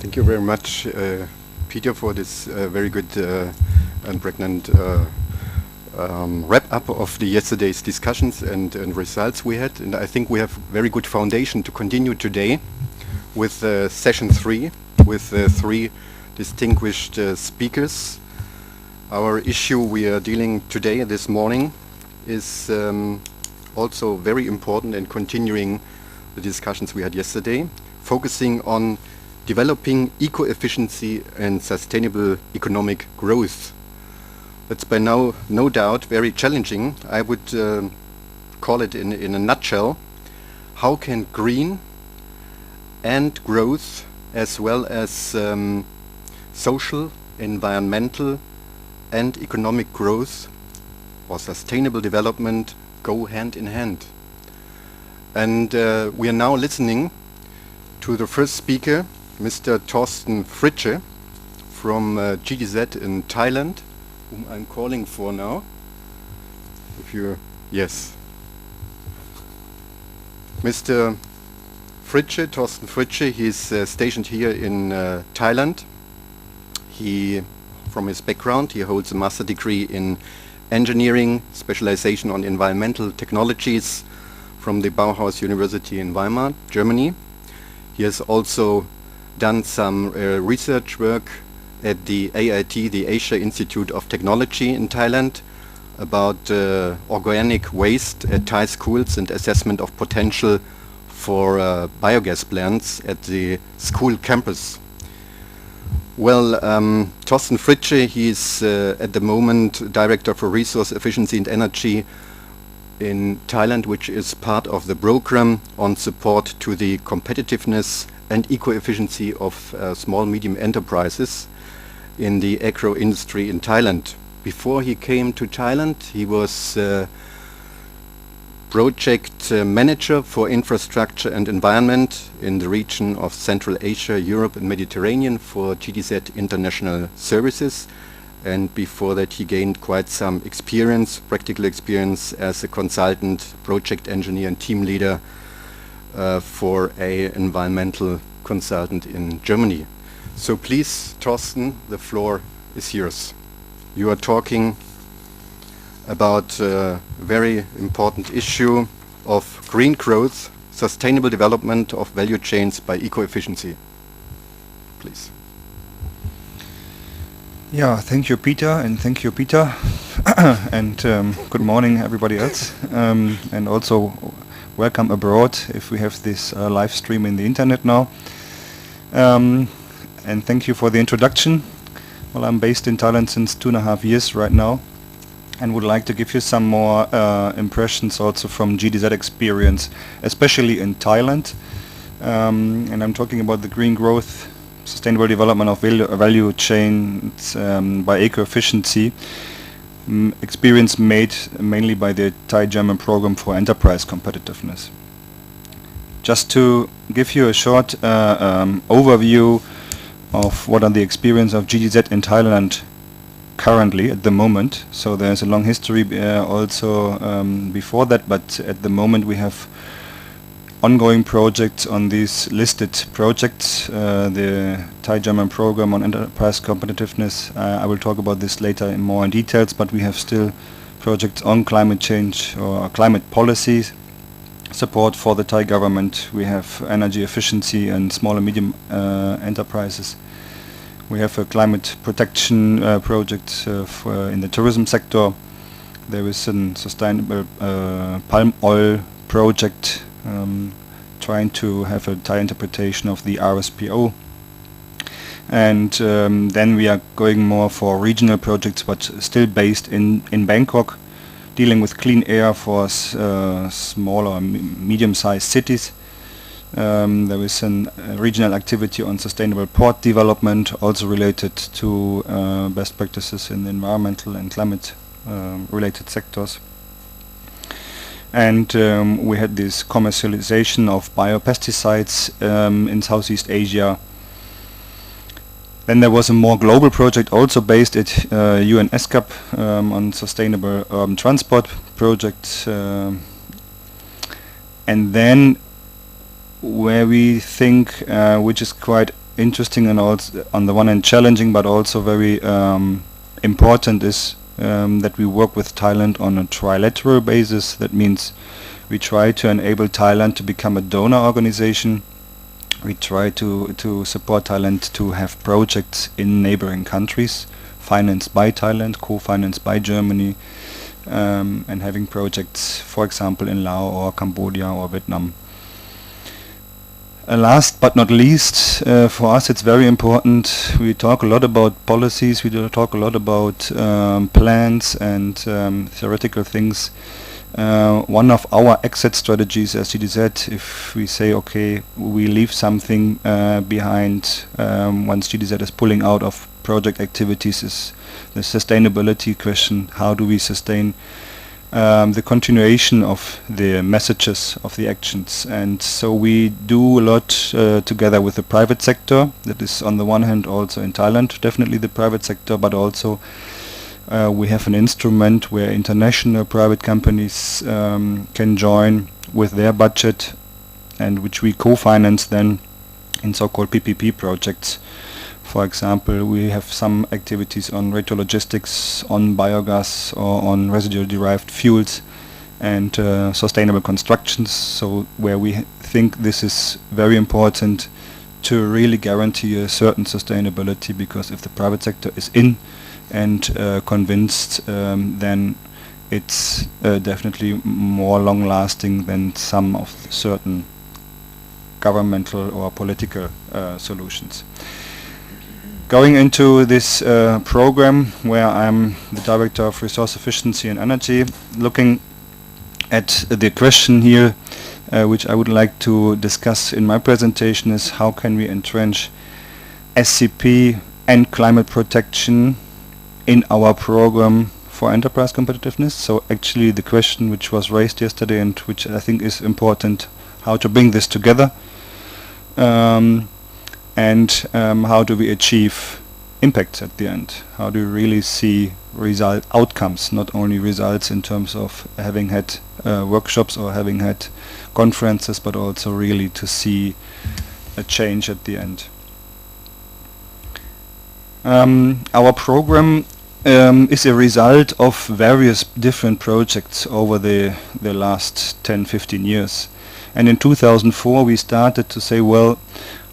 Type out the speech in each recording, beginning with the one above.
Thank you very much, Peter, for this very good and pregnant wrap-up of the yesterday's discussions and results we had. And I think we have very good foundation to continue today with session 3 with 3 distinguished speakers. Our issue we are dealing today, this morning, is also very important and continuing the discussions we had yesterday, focusing on developing eco-efficiency and sustainable economic growth. That's by now, no doubt, very challenging. I would call it in a nutshell, how can green and growth as well as social, environmental and economic growth or sustainable development go hand in hand? And we are now listening to the first speaker, Mr. Torsten Fritsche from GDZ in Thailand, whom I'm calling for now. If you, yes. Mr. Fritsche, Torsten Fritsche, he's stationed here in Thailand. He, from his background, he holds a master degree in engineering, specialization on environmental technologies from the Bauhaus University in Weimar, Germany. He has also done some research work at the AIT, the Asia Institute of Technology in Thailand, about organic waste at Thai schools and assessment of potential for biogas plants at the school campus. Well, Torsten Fritsche, he's at the moment Director for Resource Efficiency and Energy in Thailand, which is part of the program on support to the competitiveness and eco-efficiency of small-medium enterprises in the agro industry in Thailand. Before he came to Thailand, he was project manager for infrastructure and environment in the region of Central Asia, Europe and Mediterranean for GDZ International Services. And before that he gained quite some experience, practical experience as a consultant, project engineer and team leader for a environmental consultant in Germany. So please, Torsten, the floor is yours. You are talking about a very important issue of green growth, sustainable development of value chains by eco-efficiency. Please. Yeah, thank you, Peter, and thank you, Peter, and good morning, everybody else, and also welcome abroad if we have this live stream in the internet now. And thank you for the introduction. Well, I'm based in Thailand since 2.5 years right now, and would like to give you some more impressions also from GDZ experience, especially in Thailand. And I'm talking about the green growth, sustainable development of value chains by eco-efficiency, experience made mainly by the Thai-German program for enterprise competitiveness. Just to give you a short overview of what are the experience of GDZ in Thailand currently at the moment. So there's a long history also before that, but at the moment we have ongoing projects on these listed projects, the Thai-German program on enterprise competitiveness. I will talk about this later in more details, but we have still projects on climate change or climate policies, support for the Thai government. We have energy efficiency and small and medium enterprises. We have a climate protection project in the tourism sector. There is a sustainable palm oil project trying to have a Thai interpretation of the RSPO. And then we are going more for regional projects, but still based in Bangkok, dealing with clean air for small or medium-sized cities. There is a regional activity on sustainable port development, also related to best practices in environmental and climate related sectors. And we had this commercialization of biopesticides in Southeast Asia. Then there was a more global project also based at UN SCAP on sustainable urban transport projects. And then where we think, which is quite interesting and also on the one hand challenging, but also very important is that we work with Thailand on a trilateral basis. That means we try to enable Thailand to become a donor organization. We try to support Thailand to have projects in neighboring countries, financed by Thailand, co-financed by Germany, and having projects, for example, in Laos or Cambodia or Vietnam. Last but not least, for us it's very important. We talk a lot about policies, we talk a lot about plans and theoretical things. One of our exit strategies as GDZ, if we say, okay, we leave something behind once GDZ is pulling out of project activities, is the sustainability question. How do we sustain the continuation of the messages of the actions? And so we do a lot together with the private sector. That is on the one hand also in Thailand, definitely the private sector, but also we have an instrument where international private companies can join with their budget, and which we co-finance then in so-called PPP projects. For example, we have some activities on radiologistics, on biogas, or on residue-derived fuels, and sustainable constructions. So where we think this is very important to really guarantee a certain sustainability, because if the private sector is in and convinced, then it's definitely more long-lasting than some of certain governmental or political solutions. Going into this program, where I'm the Director of Resource Efficiency and Energy, looking at the question here, which I would like to discuss in my presentation, is how can we entrench SCP and climate protection in our program for enterprise competitiveness. So actually the question which was raised yesterday and which I think is important, how to bring this together, and how do we achieve impacts at the end? How do we really see outcomes, not only results in terms of having had workshops or having had conferences, but also really to see a change at the end. Our program is a result of various different projects over the last 10-15 years. And in 2004 we started to say, well,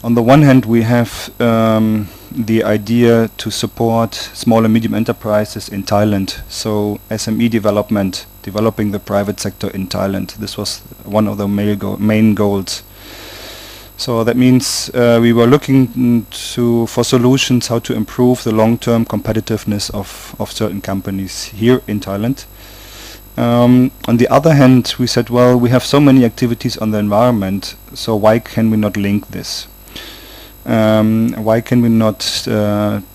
on the one hand we have the idea to support small and medium enterprises in Thailand, so SME development, developing the private sector in Thailand. This was one of the main goals. So that means we were looking for solutions how to improve the long-term competitiveness of certain companies here in Thailand. On the other hand, we said, well, we have so many activities on the environment, so why can we not link this? Why can we not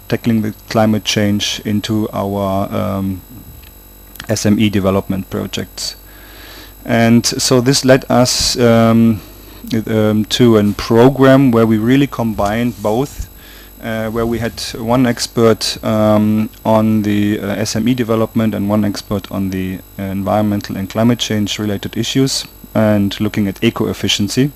tackling the climate change into our SME development projects? And so this led us to a program where we really combined both, where we had one expert on the SME development and one expert on the environmental and climate change related issues, and looking at eco-efficiency,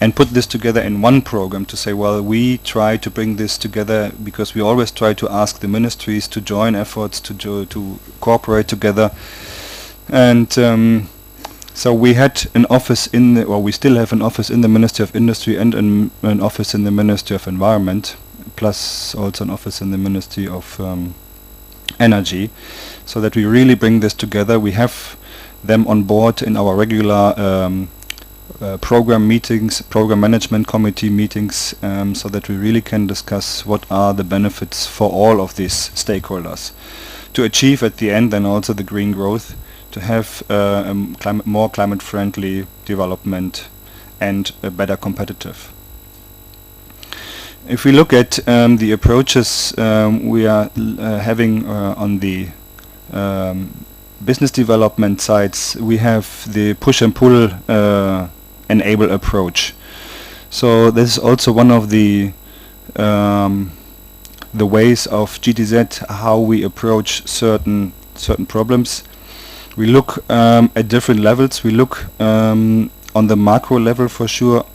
and put this together in one program to say, well, we try to bring this together because we always try to ask the ministries to join efforts, to cooperate together. And so we had an office we still have an office in the Ministry of Industry and an office in the Ministry of Environment, plus also an office in the Ministry of Energy, so that we really bring this together. We have them on board in our regular program meetings, program management committee meetings, so that we really can discuss what are the benefits for all of these stakeholders to achieve at the end, and also the green growth, to have more climate-friendly development and better competitive. If we look at the approaches we are having on the business development sides, we have the push and pull enable approach. So this is also one of the ways of GTZ, how we approach certain problems. We look at different levels. We look on the macro level for sure,